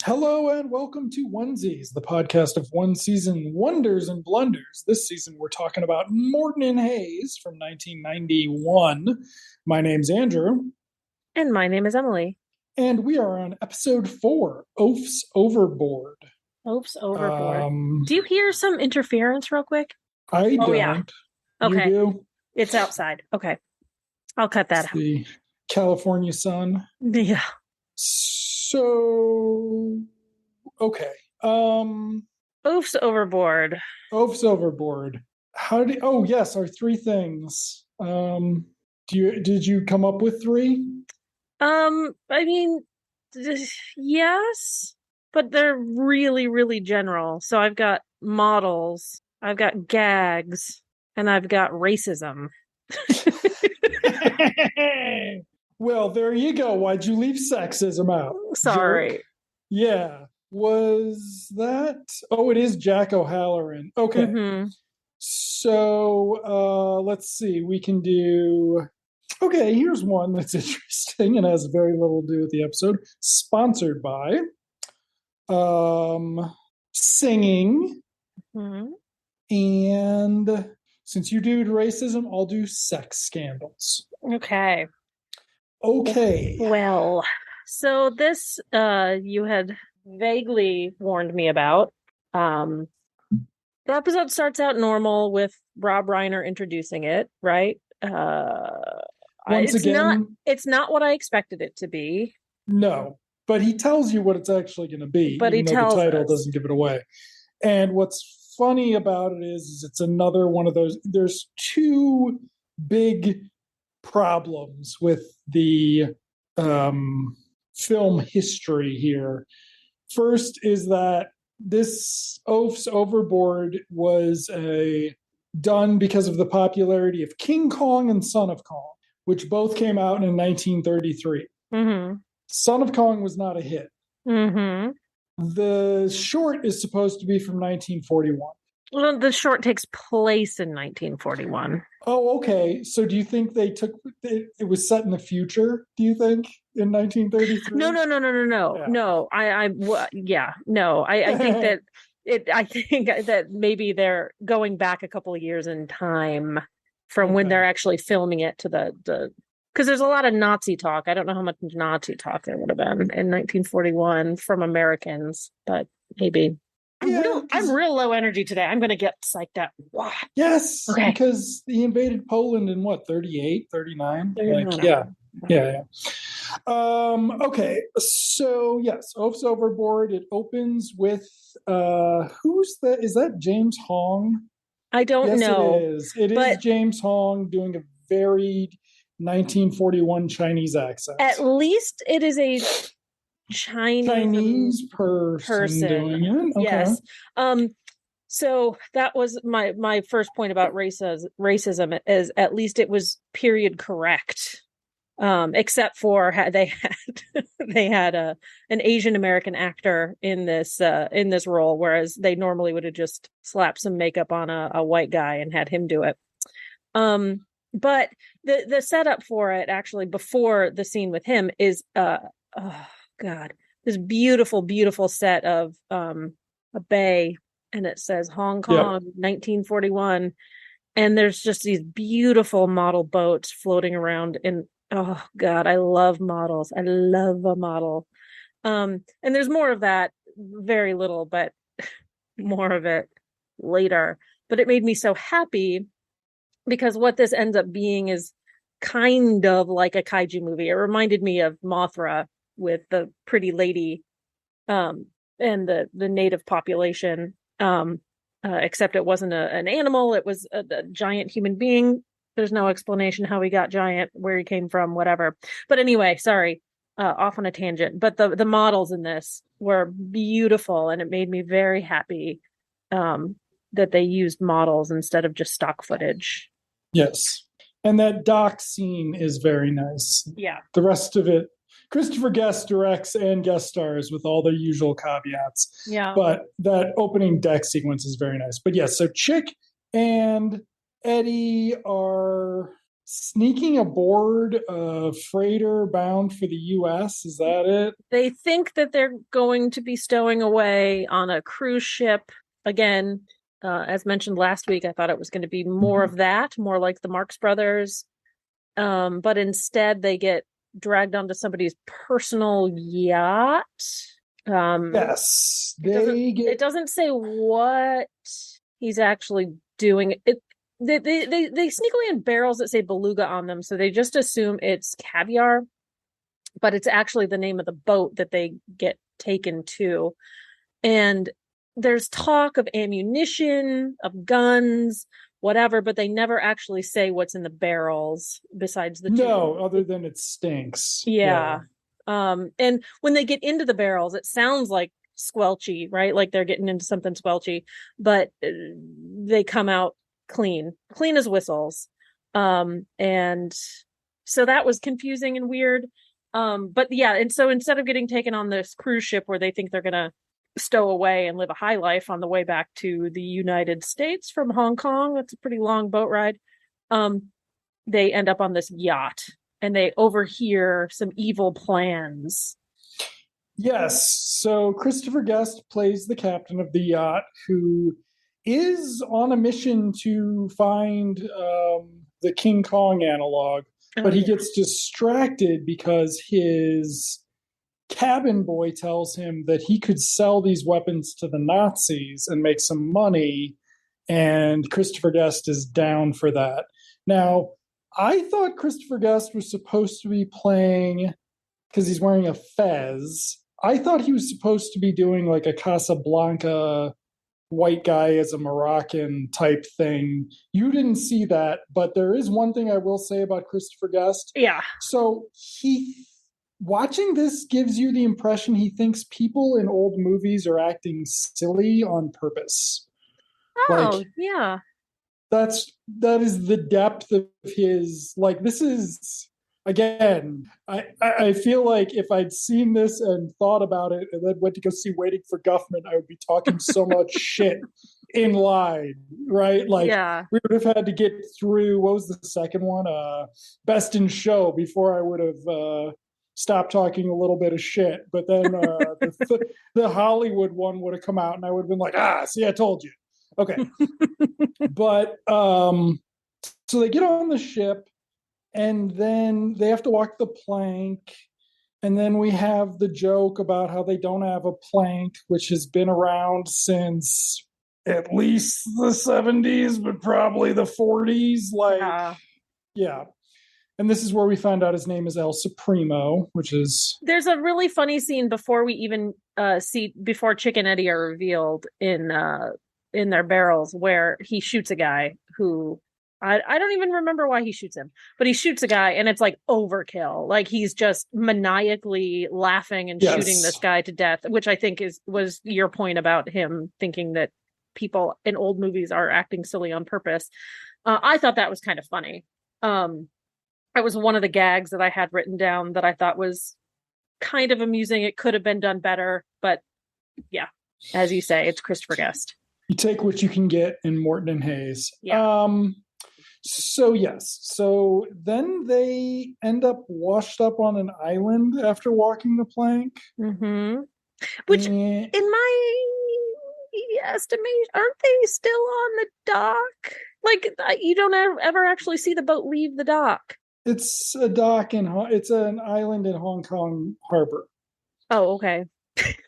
Hello and welcome to Onesies, the podcast of one season wonders and blunders. This season we're talking about Morton and Hayes from 1991. My name's Andrew. And my name is Emily. And we are on episode 4, Oafs Overboard. Oafs Overboard. Do you hear some interference real quick? I don't. Yeah. Okay. You do? It's outside. Okay. I'll cut that out. The California sun. Yeah. So, okay. Oafs Overboard. Oafs Overboard. Yes, our three things. Did you come up with three? I mean, yes, but they're really, really general. So I've got models, I've got gags, and I've got racism. Well, there you go. Why'd you leave sexism out? Sorry. Jerk? Yeah. Was that? Oh, it is Jack O'Halloran. Okay. Mm-hmm. So let's see. We can do. Okay, here's one that's interesting and has very little to do with the episode. Sponsored by singing. Mm-hmm. And since you do racism, I'll do sex scandals. Okay. Okay. Well, so this you had vaguely warned me about. The episode starts out normal with Rob Reiner introducing it, right? It's not what I expected it to be. No, but he tells you what it's actually going to be. But even though the title doesn't give it away. And what's funny about it is it's another one of those. There's two big problems with the film history here. First is that this Oafs Overboard was done because of the popularity of King Kong and Son of Kong, which both came out in 1933. Mm-hmm. Son of Kong was not a hit. Mm-hmm. The short is supposed to be from 1941. Well, the short takes place in 1941. Oh, okay. So do you think they took it was set in the future, do you think, in 1933? No. Yeah. No. I think that I think that maybe they're going back a couple of years in time from when they're actually filming it to the because there's a lot of Nazi talk. I don't know how much Nazi talk there would have been in 1941 from Americans, but maybe. I'm real low energy today. I'm going to get psyched out. Wow. Yes, okay. Because he invaded Poland in what, 38, 39? Yeah. Okay, so yes, Oafs Overboard. It opens with who's that? Is that James Hong? I don't know. It is. It is James Hong doing a very 1941 Chinese accent. At least it is a Chinese person doing it. Okay. Yes. So that was my first point about racism is at least it was period correct. Except for they had an Asian American actor in this role, whereas they normally would have just slapped some makeup on a white guy and had him do it. But the setup for it actually before the scene with him is this beautiful set of a bay, and it says Hong Kong 1941, and there's just these beautiful model boats floating around in. Oh God, I love models. I love a model. And there's more of that, very little, but more of it later. But it made me so happy because what this ends up being is kind of like a kaiju movie. It reminded me of Mothra with the pretty lady and the native population. Except it wasn't an animal, it was a giant human being. There's no explanation how he got giant, where he came from, whatever. But anyway, sorry, off on a tangent. But the models in this were beautiful, and it made me very happy that they used models instead of just stock footage. Yes. And that dock scene is very nice. Yeah. The rest of it, Christopher Guest directs and guest stars with all the usual caveats. Yeah. But that opening deck sequence is very nice. But yes, so Chick and Eddie are sneaking aboard a freighter bound for the US. Is that it? They think that they're going to be stowing away on a cruise ship. Again, as mentioned last week, I thought it was going to be more of that, more like the Marx Brothers. But instead, they get dragged onto somebody's personal yacht. Yes. It doesn't say what he's actually doing. They sneakily in barrels that say beluga on them, so they just assume it's caviar, but it's actually the name of the boat that they get taken to. And there's talk of ammunition, of guns, whatever, but they never actually say what's in the barrels besides the two. No, other than it stinks. Yeah. And when they get into the barrels, it sounds like squelchy, right? Like they're getting into something squelchy, but they come out clean as whistles. And so that was confusing and weird. But yeah, and so instead of getting taken on this cruise ship where they think they're gonna stow away and live a high life on the way back to the United States from Hong Kong, that's a pretty long boat ride. They end up on this yacht and they overhear some evil plans. Yes. So Christopher Guest plays the captain of the yacht, who is on a mission to find the King Kong analog, but he gets distracted because his cabin boy tells him that he could sell these weapons to the Nazis and make some money, and Christopher Guest is down for that. Now, I thought Christopher Guest was supposed to be playing, because he's wearing a fez, I thought he was supposed to be doing like a Casablanca white guy as a Moroccan type thing. You didn't see that, but there is one thing I will say about Christopher Guest. Yeah. So watching this gives you the impression he thinks people in old movies are acting silly on purpose. Oh, yeah. That is the depth of his, like, this is, again, I feel like if I'd seen this and thought about it and then went to go see Waiting for Guffman, I would be talking so much shit in line, right? Like, we would have had to get through, what was the second one? Best in Show before I would have stopped talking a little bit of shit. But then the Hollywood one would have come out and I would have been like, see, I told you. Okay. But so they get on the ship and then they have to walk the plank. And then we have the joke about how they don't have a plank, which has been around since at least the 70s, but probably the 40s. Like, yeah. And this is where we found out his name is El Supremo, which is... There's a really funny scene before we even before Chick and Eddie are revealed in their barrels, where he shoots a guy who I don't even remember why he shoots him, but he shoots a guy and it's like overkill. Like he's just maniacally laughing and shooting this guy to death, which I think was your point about him thinking that people in old movies are acting silly on purpose. I thought that was kind of funny. It was one of the gags that I had written down that I thought was kind of amusing. It could have been done better, but yeah, as you say, it's Christopher Guest. You take what you can get in Morton and Hayes. Yeah. So yes. So then they end up washed up on an island after walking the plank. Mm-hmm. Which, in my estimation, aren't they still on the dock? Like, you don't ever actually see the boat leave the dock. It's a dock it's an island in Hong Kong harbor. Oh, okay.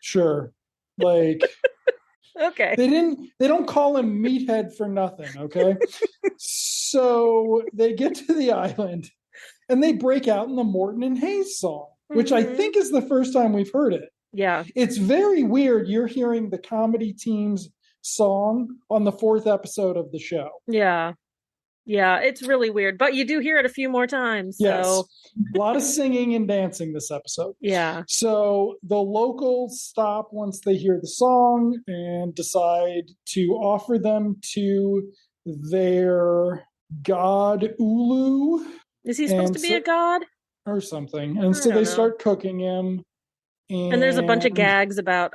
Sure. Like... Okay. They don't call him Meathead for nothing, okay? So they get to the island and they break out in the Morton and Hayes song, which I think is the first time we've heard it. Yeah. It's very weird you're hearing the comedy team's song on the 4th episode of the show. Yeah. Yeah, it's really weird, but you do hear it a few more times. So. Yes, a lot of singing and dancing this episode. Yeah. So the locals stop once they hear the song and decide to offer them to their god Ooloo. Is he supposed to be a god? Or something. And so they start cooking him. And there's a bunch of gags about,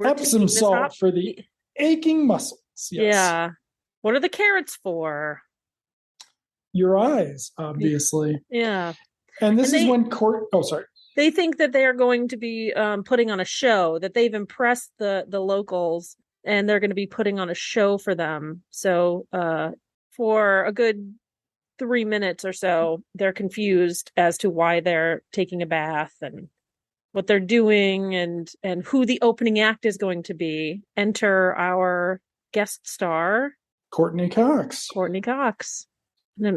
Epsom salt for the aching muscles. Yes. Yeah. What are the carrots for? your eyes, obviously. Yeah. And this And is when oh, sorry. they think that they are going to be putting on a show, that they've impressed the locals, and they're going to be putting on a show for them. So for a good 3 minutes or so, they're confused as to why they're taking a bath and what they're doing, and who the opening act is going to be. Enter our guest star, Courteney Cox. Courteney Cox.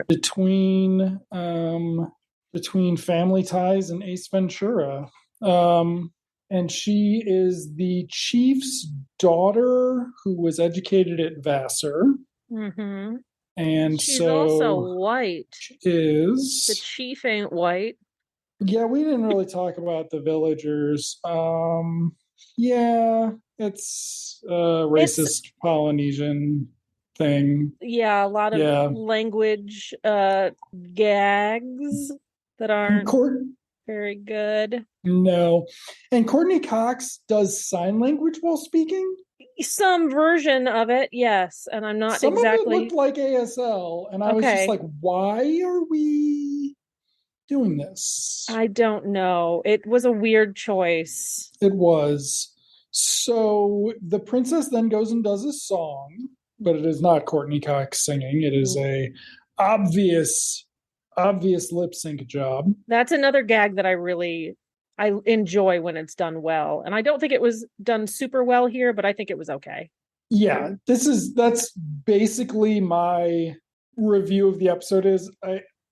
Between Family Ties and Ace Ventura. And she is the chief's daughter who was educated at Vassar. Mm-hmm. And she's so also white. Is the chief ain't white? Yeah, we didn't really talk about the villagers. Yeah, it's a racist Polynesian thing. Yeah, a lot of language gags that aren't very good. No. And Courteney Cox does sign language while speaking? Some version of it, yes. And I'm not Some exactly... of it looked like ASL, and I was just like, why are we doing this? I don't know. It was a weird choice. It was. So the princess then goes and does a song, but it is not Courteney Cox singing. It is a obvious lip sync job. That's another gag that I enjoy when it's done well. And I don't think it was done super well here, but I think it was okay. Yeah, that's basically my review of the episode.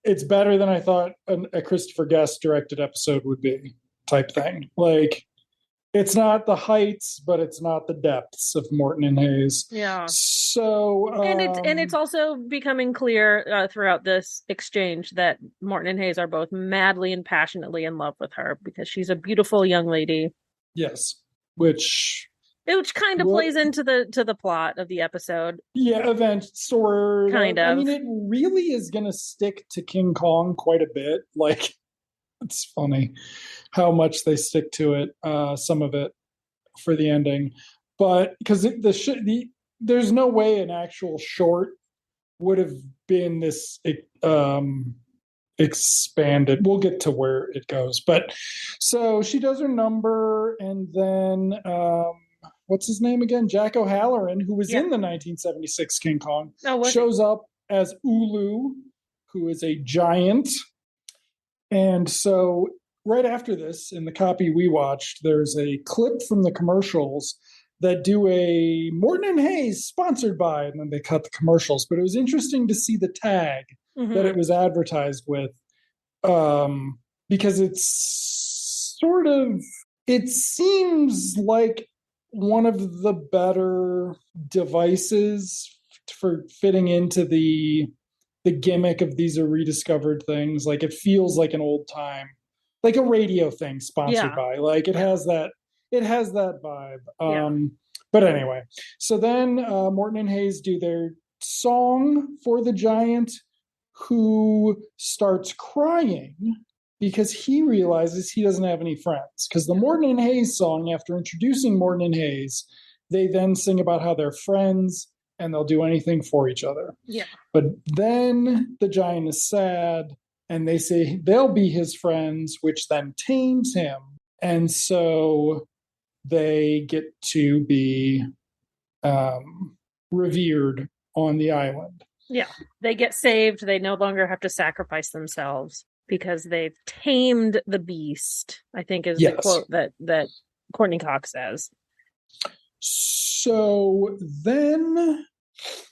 It's better than I thought a Christopher Guest directed episode would be, type thing. Like, it's not the heights, but it's not the depths of Morton and Hayes. Yeah. So and it's also becoming clear throughout this exchange that Morton and Hayes are both madly and passionately in love with her, because she's a beautiful young lady. Yes, which kind of plays into the plot of the episode. Yeah, event sort kind of. I mean, it really is going to stick to King Kong quite a bit. Like, it's funny how much they stick to it, some of it for the ending, but because there's no way an actual short would have been this expanded. We'll get to where it goes, but so she does her number, and then what's his name again? Jack O'Halloran, who was in the 1976 King Kong, shows up as Ooloo, who is a giant. And so right after this, in the copy we watched, there's a clip from the commercials that do a Morton and Hayes sponsored by, and then they cut the commercials. But it was interesting to see the tag that it was advertised with, because it's sort of, it seems like one of the better devices for fitting into the gimmick of these are rediscovered things. Like, it feels like an old time, like a radio thing sponsored by, like it has that vibe. But anyway, so then Morton and Hayes do their song for the giant, who starts crying because he realizes he doesn't have any friends. Because the Morton and Hayes song, after introducing Morton and Hayes, they then sing about how they're friends and they'll do anything for each other. Yeah. But then the giant is sad, and they say they'll be his friends, which then tames him. And so they get to be revered on the island. Yeah. They get saved. They no longer have to sacrifice themselves because they've tamed the beast, I think is the quote that Courteney Cox says. So then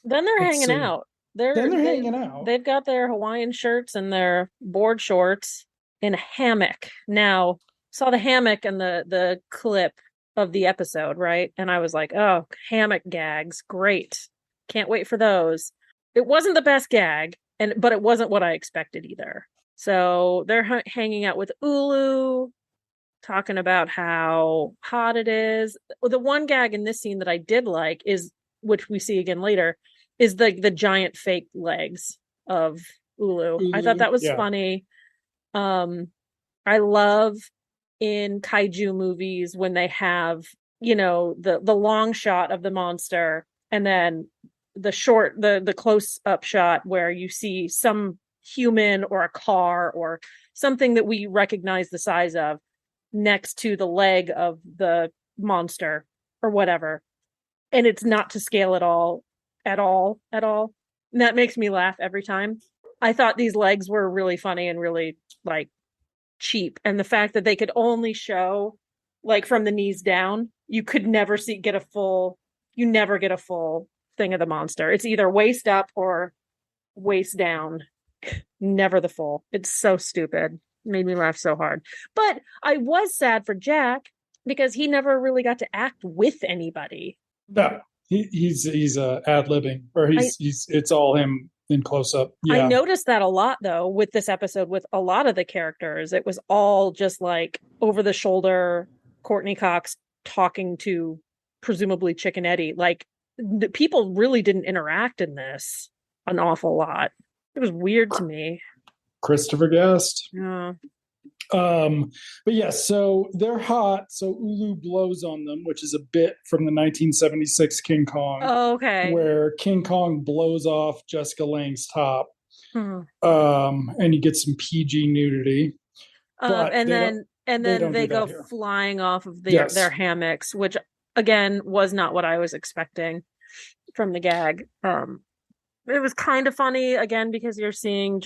they're hanging out. Hanging out. They've got their Hawaiian shirts and their board shorts in a hammock. Now, saw the hammock and the clip of the episode, right? And I was like, oh, hammock gags, great. Can't wait for those. It wasn't the best gag, but it wasn't what I expected either. So they're hanging out with Ooloo, talking about how hot it is. The one gag in this scene that I did like is, which we see again later, is the giant fake legs of Ooloo. I thought that was funny. I love in kaiju movies when they have, the long shot of the monster and then the close up shot where you see some human or a car or something that we recognize the size of next to the leg of the monster or whatever, and it's not to scale at all, and that makes me laugh every time. I thought these legs were really funny and really like cheap, and the fact that they could only show like from the knees down, you could never get a full thing of the monster. It's either waist up or waist down, never the full. It's so stupid. Made me laugh so hard. But I was sad for Jack because he never really got to act with anybody. No, he's ad-libbing, or he's it's all him in close up. Yeah. I noticed that a lot though with this episode. With a lot of the characters, it was all just like over the shoulder Courteney Cox talking to presumably Chick and Eddie. Like the people really didn't interact in this an awful lot. It was weird to me. Christopher Guest. Yeah. But yeah, so they're hot. So Ooloo blows on them, which is a bit from the 1976 King Kong. Oh, okay. Where King Kong blows off Jessica Lange's top. And you get some PG nudity. And then they go flying off of their hammocks, which again was not what I was expecting from the gag. It was kind of funny again because you're seeing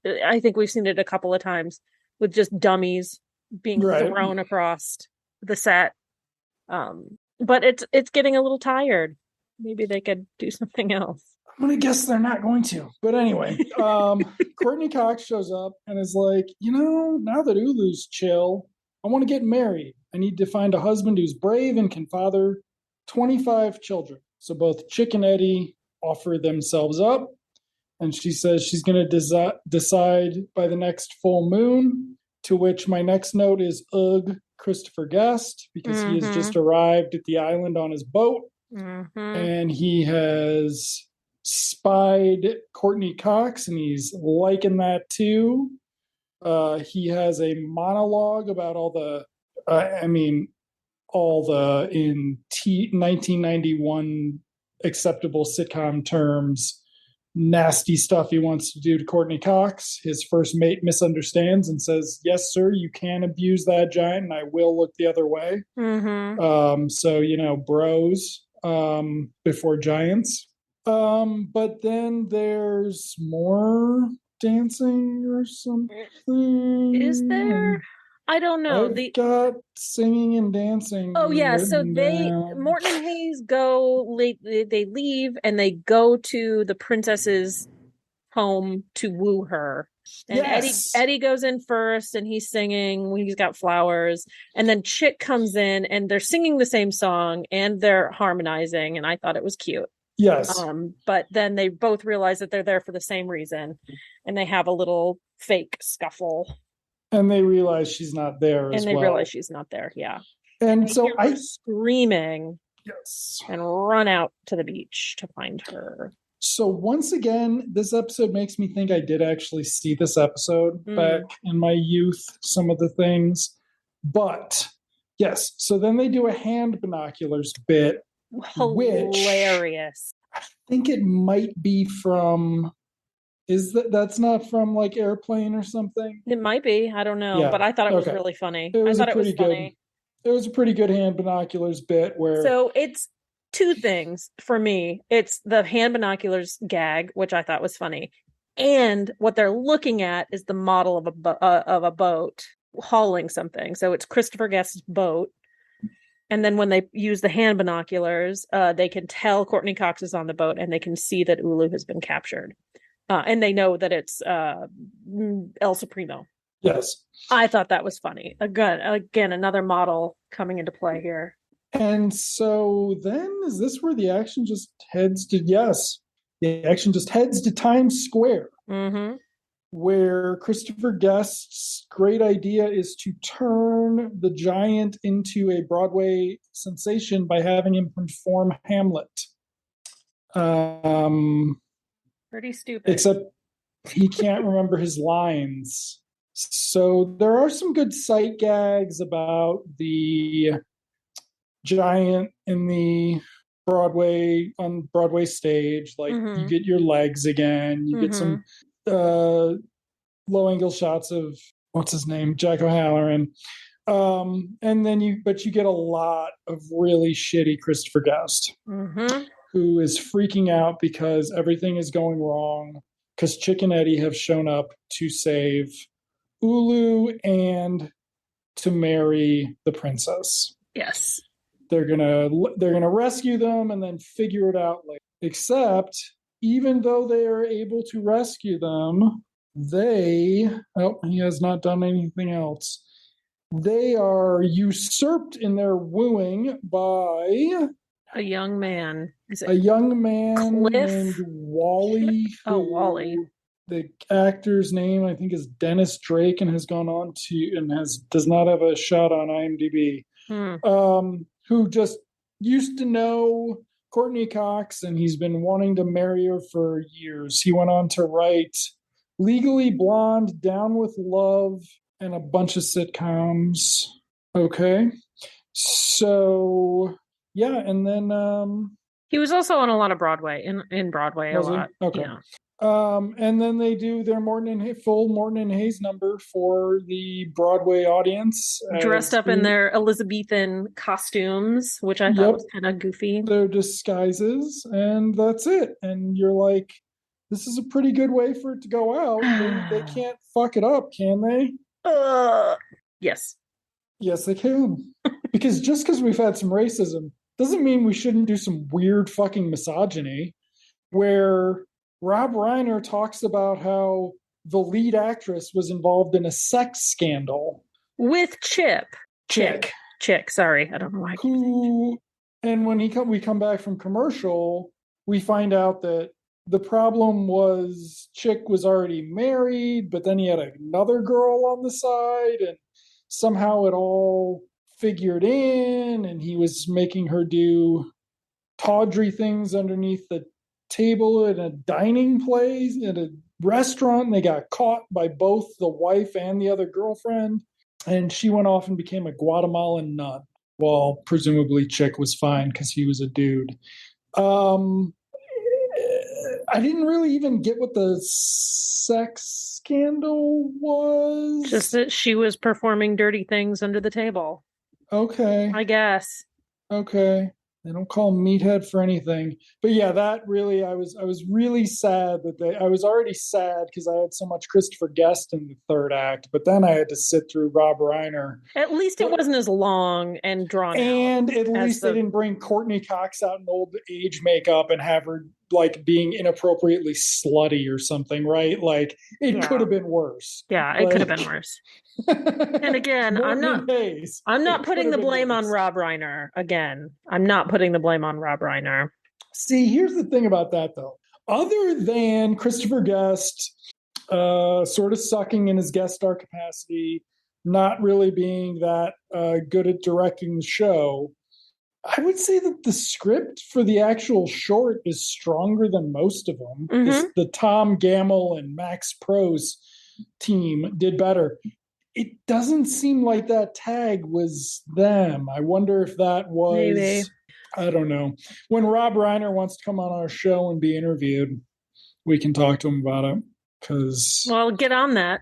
I think we've seen it a couple of times with just dummies being thrown across the set. But it's getting a little tired. Maybe they could do something else. I'm going to guess they're not going to. But anyway, Courteney Cox shows up and is like, now that Ooloo's chill, I want to get married. I need to find a husband who's brave and can father 25 children. So both Chick and Eddie offer themselves up. And she says she's going to decide by the next full moon, to which my next note is, ugh, Christopher Guest, because he has just arrived at the island on his boat. And he has spied Courteney Cox, and he's liking that too. He has a monologue about all the 1991 acceptable sitcom terms, nasty stuff he wants to do to Courteney Cox. His first mate misunderstands and says, yes, sir, you can abuse that giant and I will look the other way. So, bros before giants. But then there's more dancing or something. Is there? I don't know. I've got singing and dancing. Oh yeah, so Morton and Hayes go late. They leave and they go to the princess's home to woo her. And Eddie goes in first, and he's singing. He's got flowers, and then Chick comes in, and they're singing the same song and they're harmonizing. And I thought it was cute. Yes. But then they both realize that they're there for the same reason, and they have a little fake scuffle. And they realize she's not there as well. And they realize she's not there, yeah. And so I screaming. Yes. And run out to the beach to find her. So once again, this episode makes me think I did actually see this episode back in my youth, some of the things. But yes, so then they do a hand binoculars bit. Hilarious. I think it might be from... that's not from like Airplane or something? It might be. I don't know. But I thought it was really funny. I thought it was funny. It was a pretty good hand binoculars bit where... So it's two things for me. It's the hand binoculars gag, which I thought was funny. And what they're looking at is the model of a boat hauling something. So it's Christopher Guest's boat. And then when they use the hand binoculars, they can tell Courteney Cox is on the boat, and they can see that Ooloo has been captured. And they know that it's El Supremo. Yes. I thought that was funny. Again, another model coming into play here. And so then, is this where the action just heads to... Yes. The action just heads to Times Square. Where Christopher Guest's great idea is to turn the giant into a Broadway sensation by having him perform Hamlet. Pretty stupid. Except he can't remember his lines. So there are some good sight gags about the giant in the on Broadway stage. Like you get your legs again, you get some low angle shots of what's his name, Jack O'Halloran. And then you get a lot of really shitty Christopher Guest, who is freaking out because everything is going wrong because Chick and Eddie have shown up to save Ooloo and to marry the princess. Yes. They're gonna rescue them and then figure it out later. Except, even though they are able to rescue them, he has not done anything else. They are usurped in their wooing by a young man. A young man Cliff? named Wally. Wally. The actor's name, I think, is Dennis Drake, and has gone on to does not have a shot on IMDb. Who just used to know Courteney Cox, and he's been wanting to marry her for years. He went on to write Legally Blonde, Down with Love, and a bunch of sitcoms. Okay. So, yeah, and then... he was also on a lot of Broadway, in Broadway a lot. Okay. Yeah. And then they do their full Morton and Hayes number for the Broadway audience. Dressed up in their Elizabethan costumes, which I thought was kind of goofy. Their disguises, and that's it. And you're like, this is a pretty good way for it to go out. They can't fuck it up, can they? Yes. Yes, they can. Because we've had some racism doesn't mean we shouldn't do some weird fucking misogyny where Rob Reiner talks about how the lead actress was involved in a sex scandal with Chick. Sorry, I don't know why. And when we come back from commercial, we find out that the problem was Chick was already married, but then he had another girl on the side, and somehow it all figured in, and he was making her do tawdry things underneath the table in a dining place in a restaurant, and they got caught by both the wife and the other girlfriend, and she went off and became a Guatemalan nun, while presumably Chick was fine because he was a dude. I didn't really even get what the sex scandal was. Just that she was performing dirty things under the table. Okay. I guess. Okay. They don't call him Meathead for anything. But yeah, that really, I was really sad I was already sad because I had so much Christopher Guest in the third act, but then I had to sit through Rob Reiner. At least it wasn't as long and drawn out. And at least they didn't bring Courteney Cox out in old age makeup and have her like being inappropriately slutty or something, right? Like it could have been worse. Yeah, it could have been worse. And again, I'm not putting the blame on Rob Reiner. Again, I'm not putting the blame on Rob Reiner. See, here's the thing about that, though. Other than Christopher Guest sort of sucking in his guest star capacity, not really being that good at directing the show, I would say that the script for the actual short is stronger than most of them. The Tom Gamble and Max Pro's team did better. It doesn't seem like that tag was them. I wonder if that was... Maybe. I don't know. When Rob Reiner wants to come on our show and be interviewed, we can talk to him about it. Well, get on that.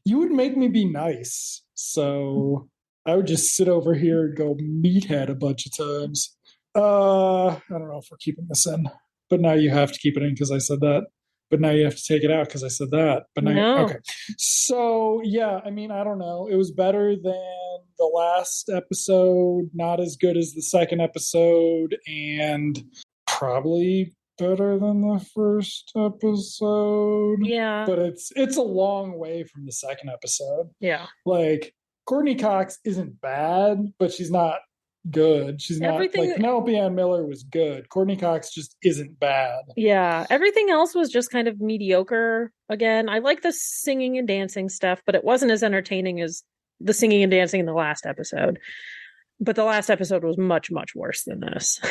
You would make me be nice. So I would just sit over here and go Meathead a bunch of times. I don't know if we're keeping this in. But now you have to keep it in because I said that. But now you have to take it out because I said that. But now, okay. So, yeah, I mean, I don't know. It was better than the last episode, not as good as the second episode, and probably better than the first episode. Yeah. But it's a long way from the second episode. Yeah. Like, Courteney Cox isn't bad, but she's not good. She's not like Penelope Ann Miller was good. Courteney Cox just isn't bad. Yeah, everything else was just kind of mediocre. Again, I like the singing and dancing stuff, but it wasn't as entertaining as the singing and dancing in the last episode. But the last episode was much, much worse than this.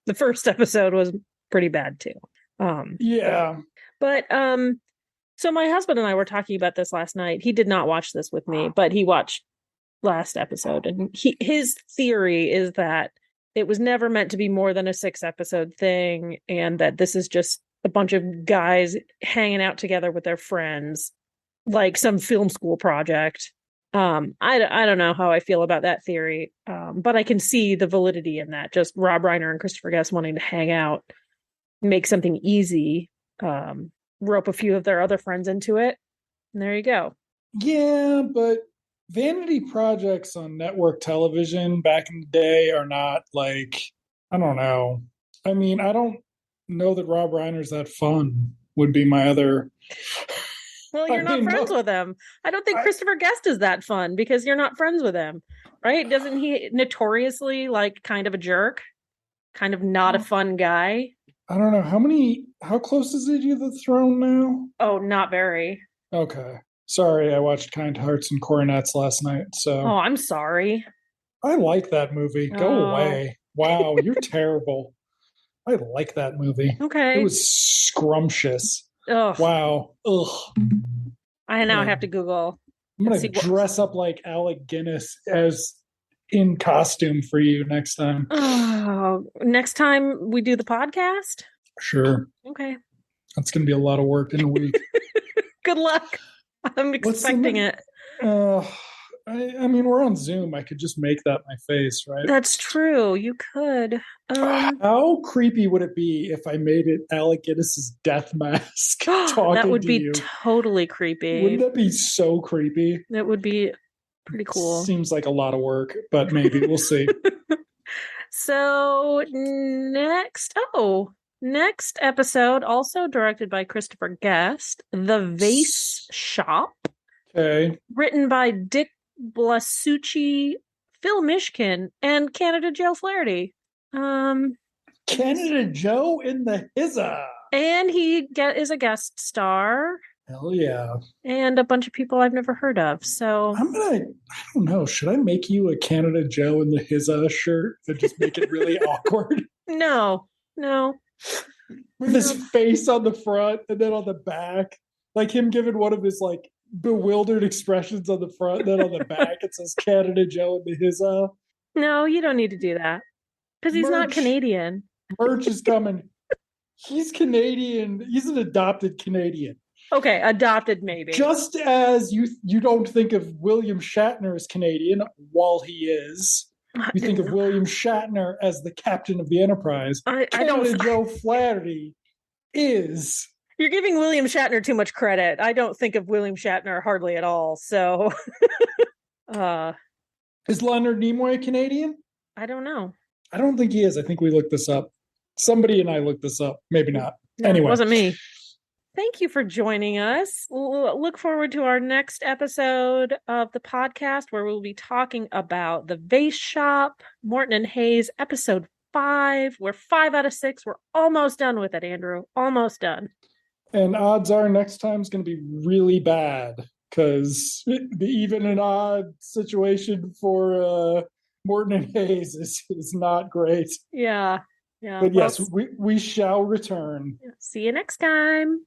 The first episode was pretty bad too. Yeah. But so my husband and I were talking about this last night. He did not watch this with me, but he watched last episode, and his theory is that it was never meant to be more than a 6-episode thing, and that this is just a bunch of guys hanging out together with their friends, like some film school project. I don't know how I feel about that theory, but I can see the validity in that. Just Rob Reiner and Christopher Guest wanting to hang out, make something easy, rope a few of their other friends into it, and there you go. Yeah, but vanity projects on network television back in the day are not like, I don't know. I mean, I don't know that Rob Reiner's that fun, would be my other. Well, you're not friends with him. I don't think Christopher Guest is that fun because you're not friends with him, right? Doesn't he notoriously like kind of a jerk, kind of not a fun guy? I don't know. How close is he to the throne now? Oh, not very. Okay. Sorry, I watched Kind Hearts and Coronets last night. So Oh, I'm sorry. I like that movie. Go away. Wow, you're terrible. I like that movie. Okay. It was scrumptious. Ugh. Wow. Ugh. I now have to Google. I'm going to dress up like Alec Guinness as in costume for you next time. Oh, next time we do the podcast? Sure. Okay. That's going to be a lot of work in a week. Good luck. I'm expecting it. I mean, we're on Zoom. I could just make that my face, right? That's true. You could. How creepy would it be if I made it Alec Guinness's death mask talking that would to be you? Totally creepy. Wouldn't that be so creepy? That would be pretty cool. Seems like a lot of work, but maybe we'll see. So next episode, also directed by Christopher Guest, The Vase Shop. Okay. Written by Dick Blasucci, Phil Mishkin, and Canada Joe Flaherty. Canada Joe in the hizza. And he is a guest star. Hell yeah. And a bunch of people I've never heard of. So I don't know, should I make you a Canada Joe in the hizza shirt and just make it really awkward? No. With his face on the front and then on the back. Like him giving one of his like bewildered expressions on the front, and then on the back it says Canada Joe in the hizza. No, you don't need to do that. Because he's not Canadian. Merch is coming. He's Canadian. He's an adopted Canadian. Okay, adopted maybe. Just as you don't think of William Shatner as Canadian, while he is. You think of William Shatner as the captain of the Enterprise. Canada Joe Flaherty is. You're giving William Shatner too much credit. I don't think of William Shatner hardly at all. So, is Leonard Nimoy a Canadian? I don't know. I don't think he is. I think we looked this up. Somebody and I looked this up. Maybe not. No, anyway, it wasn't me. Thank you for joining us. We'll look forward to our next episode of the podcast where we'll be talking about The Vase Shop, Morton and Hayes, episode 5. We're 5 out of 6. We're almost done with it, Andrew. Almost done. And odds are next time's going to be really bad because the even and odd situation for Morton and Hayes is not great. Yeah. But yes, we shall return. See you next time.